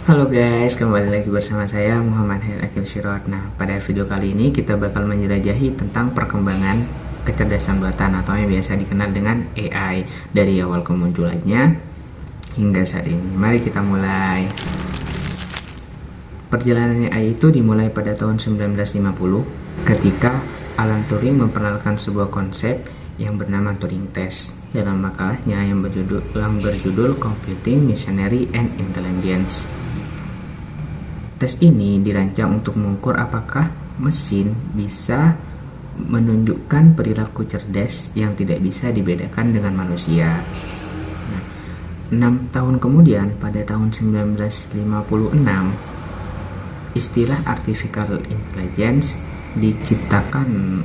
Halo guys, kembali lagi bersama saya Muhammad Akil Sirot. Nah, pada video kali ini kita bakal menjelajahi tentang perkembangan kecerdasan buatan atau yang biasa dikenal dengan AI dari awal kemunculannya hingga saat ini. Mari kita mulai. Perjalanan AI itu dimulai pada tahun 1950 ketika Alan Turing memperkenalkan sebuah konsep yang bernama Turing Test dalam makalahnya yang berjudul Computing Machinery and Intelligence. Tes ini dirancang untuk mengukur apakah mesin bisa menunjukkan perilaku cerdas yang tidak bisa dibedakan dengan manusia. 6 tahun kemudian, pada tahun 1956, istilah Artificial Intelligence diciptakan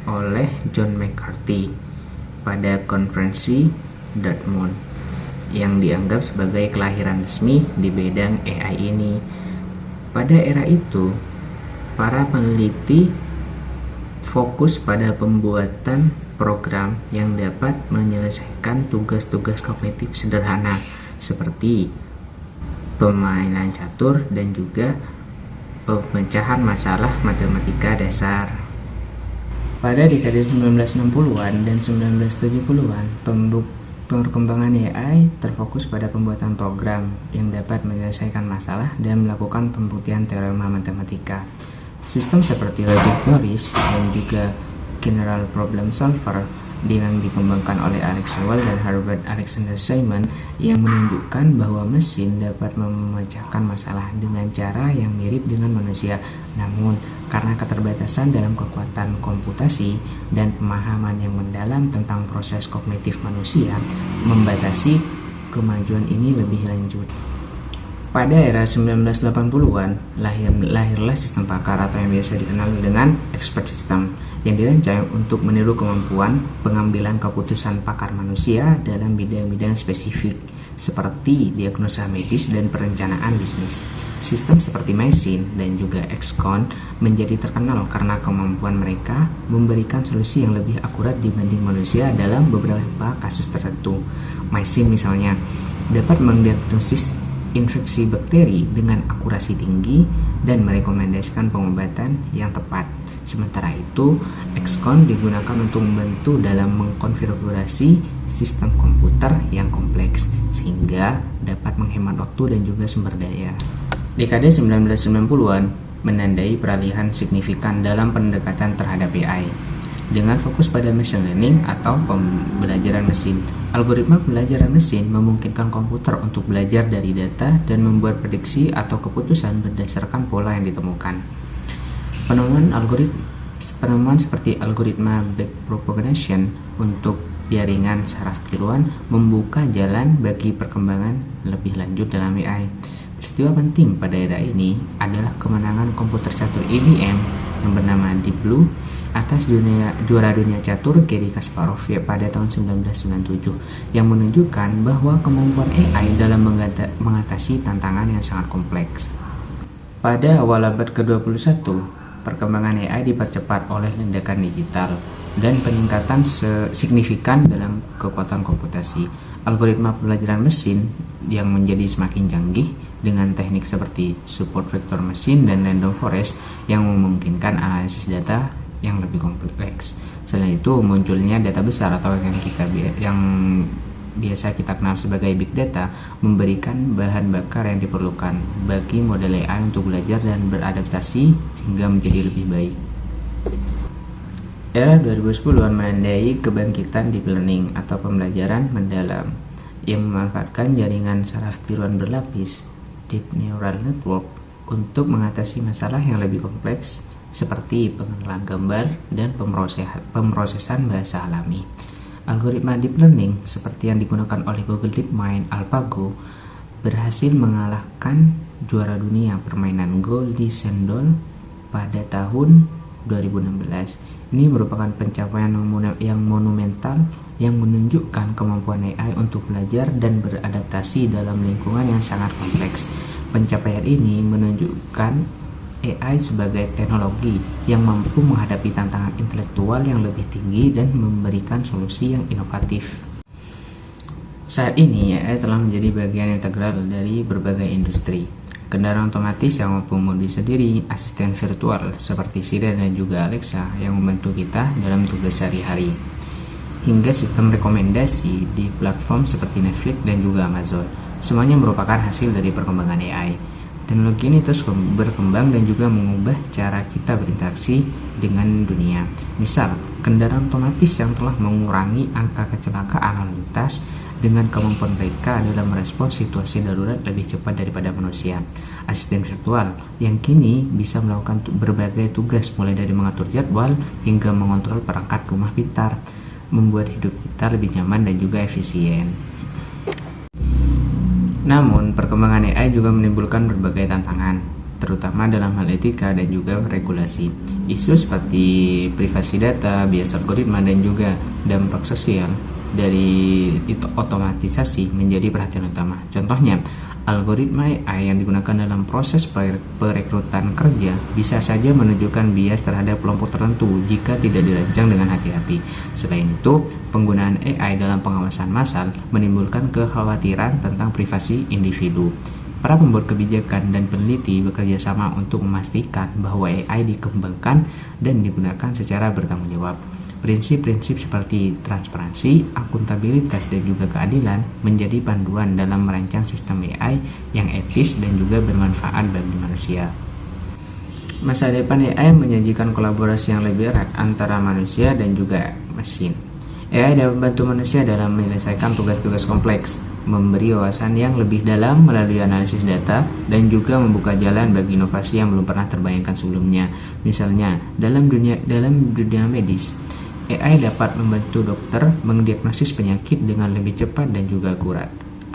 oleh John McCarthy pada konferensi Dartmouth yang dianggap sebagai kelahiran resmi di bidang AI ini. Pada era itu, para peneliti fokus pada pembuatan program yang dapat menyelesaikan tugas-tugas kognitif sederhana seperti permainan catur dan juga pemecahan masalah matematika dasar. Pada dekade 1960-an dan 1970-an, perkembangan AI terfokus pada pembuatan program yang dapat menyelesaikan masalah dan melakukan pembuktian teorema matematika. Sistem seperti logic theories dan juga general problem solver yang dikembangkan oleh Alex Shewell dan Herbert Alexander Simon yang menunjukkan bahwa mesin dapat memecahkan masalah dengan cara yang mirip dengan manusia. Namun, karena keterbatasan dalam kekuatan komputasi dan pemahaman yang mendalam tentang proses kognitif manusia, membatasi kemajuan ini lebih lanjut. Pada era 1980-an, lahirlah sistem pakar atau yang biasa dikenal dengan expert system yang dirancang untuk meniru kemampuan pengambilan keputusan pakar manusia dalam bidang-bidang spesifik seperti diagnosa medis dan perencanaan bisnis. Sistem seperti Machine dan juga XCON menjadi terkenal karena kemampuan mereka memberikan solusi yang lebih akurat dibanding manusia dalam beberapa kasus tertentu. Machine misalnya dapat mendiagnosis infeksi bakteri dengan akurasi tinggi dan merekomendasikan pengobatan yang tepat. Sementara itu, XCON digunakan untuk membantu dalam mengkonfigurasi sistem komputer yang kompleks sehingga dapat menghemat waktu dan juga sumber daya. Dekade 1990-an menandai peralihan signifikan dalam pendekatan terhadap AI dengan fokus pada machine learning atau pembelajaran mesin. Algoritma pembelajaran mesin memungkinkan komputer untuk belajar dari data dan membuat prediksi atau keputusan berdasarkan pola yang ditemukan. Penemuan seperti algoritma backpropagation untuk jaringan saraf tiruan membuka jalan bagi perkembangan lebih lanjut dalam AI. Peristiwa penting pada era ini adalah kemenangan komputer catur IBM yang bernama Deep Blue atas juara dunia catur Garry Kasparov pada tahun 1997 yang menunjukkan bahwa kemampuan AI dalam mengatasi tantangan yang sangat kompleks. Pada awal abad ke-21, perkembangan AI dipercepat oleh ledakan digital dan peningkatan signifikan dalam kekuatan komputasi. Algoritma pembelajaran mesin yang menjadi semakin canggih dengan teknik seperti support vector machine dan random forest yang memungkinkan analisis data yang lebih kompleks. Selain itu, munculnya data besar atau yang biasa kita kenal sebagai big data memberikan bahan bakar yang diperlukan bagi model AI untuk belajar dan beradaptasi hingga menjadi lebih baik. Era 2010-an menandai kebangkitan deep learning atau pembelajaran mendalam yang memanfaatkan jaringan saraf tiruan berlapis deep neural network untuk mengatasi masalah yang lebih kompleks seperti pengenalan gambar dan pemrosesan bahasa alami. Algoritma deep learning seperti yang digunakan oleh Google DeepMind AlphaGo berhasil mengalahkan juara dunia permainan Go Lee Sedol pada tahun 2016. Ini merupakan pencapaian yang monumental yang menunjukkan kemampuan AI untuk belajar dan beradaptasi dalam lingkungan yang sangat kompleks. Pencapaian ini menunjukkan AI sebagai teknologi yang mampu menghadapi tantangan intelektual yang lebih tinggi dan memberikan solusi yang inovatif. Saat ini AI telah menjadi bagian integral dari berbagai industri, kendaraan otomatis yang mampu mengemudi sendiri, asisten virtual seperti Siri dan juga Alexa yang membantu kita dalam tugas sehari-hari, hingga sistem rekomendasi di platform seperti Netflix dan juga Amazon. Semuanya merupakan hasil dari perkembangan AI. Teknologi ini terus berkembang dan juga mengubah cara kita berinteraksi dengan dunia. Misal, kendaraan otomatis yang telah mengurangi angka kecelakaan lalu lintas dengan kemampuan mereka dalam merespons situasi darurat lebih cepat daripada manusia. Asisten virtual yang kini bisa melakukan berbagai tugas mulai dari mengatur jadwal hingga mengontrol perangkat rumah pintar, membuat hidup kita lebih nyaman dan juga efisien. Namun, perkembangan AI juga menimbulkan berbagai tantangan, terutama dalam hal etika dan juga regulasi. Isu seperti privasi data, bias algoritma, dan juga dampak sosial dari otomatisasi menjadi perhatian utama. Contohnya, algoritma AI yang digunakan dalam proses perekrutan kerja bisa saja menunjukkan bias terhadap kelompok tertentu jika tidak dirancang dengan hati-hati. Selain itu, penggunaan AI dalam pengawasan massal menimbulkan kekhawatiran tentang privasi individu. Para pembuat kebijakan dan peneliti bekerja sama untuk memastikan bahwa AI dikembangkan dan digunakan secara bertanggung jawab. Prinsip-prinsip seperti transparansi, akuntabilitas, dan juga keadilan menjadi panduan dalam merancang sistem AI yang etis dan juga bermanfaat bagi manusia. Masa depan AI menyajikan kolaborasi yang lebih erat antara manusia dan juga mesin. AI dapat membantu manusia dalam menyelesaikan tugas-tugas kompleks, memberi wawasan yang lebih dalam melalui analisis data, dan juga membuka jalan bagi inovasi yang belum pernah terbayangkan sebelumnya. Misalnya, dalam dunia medis, AI dapat membantu dokter mendiagnosis penyakit dengan lebih cepat dan juga akurat.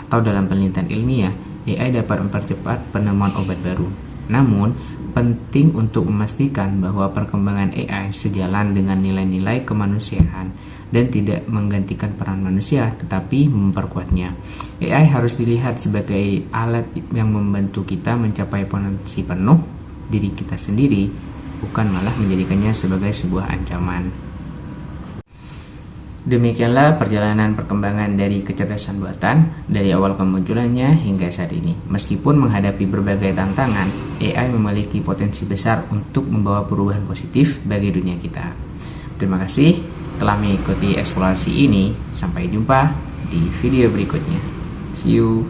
Atau dalam penelitian ilmiah, AI dapat mempercepat penemuan obat baru. Namun, penting untuk memastikan bahwa perkembangan AI sejalan dengan nilai-nilai kemanusiaan dan tidak menggantikan peran manusia, tetapi memperkuatnya. AI harus dilihat sebagai alat yang membantu kita mencapai potensi penuh diri kita sendiri, bukan malah menjadikannya sebagai sebuah ancaman. Demikianlah perjalanan perkembangan dari kecerdasan buatan dari awal kemunculannya hingga saat ini. Meskipun menghadapi berbagai tantangan, AI memiliki potensi besar untuk membawa perubahan positif bagi dunia kita. Terima kasih telah mengikuti eksplorasi ini. Sampai jumpa di video berikutnya. See you.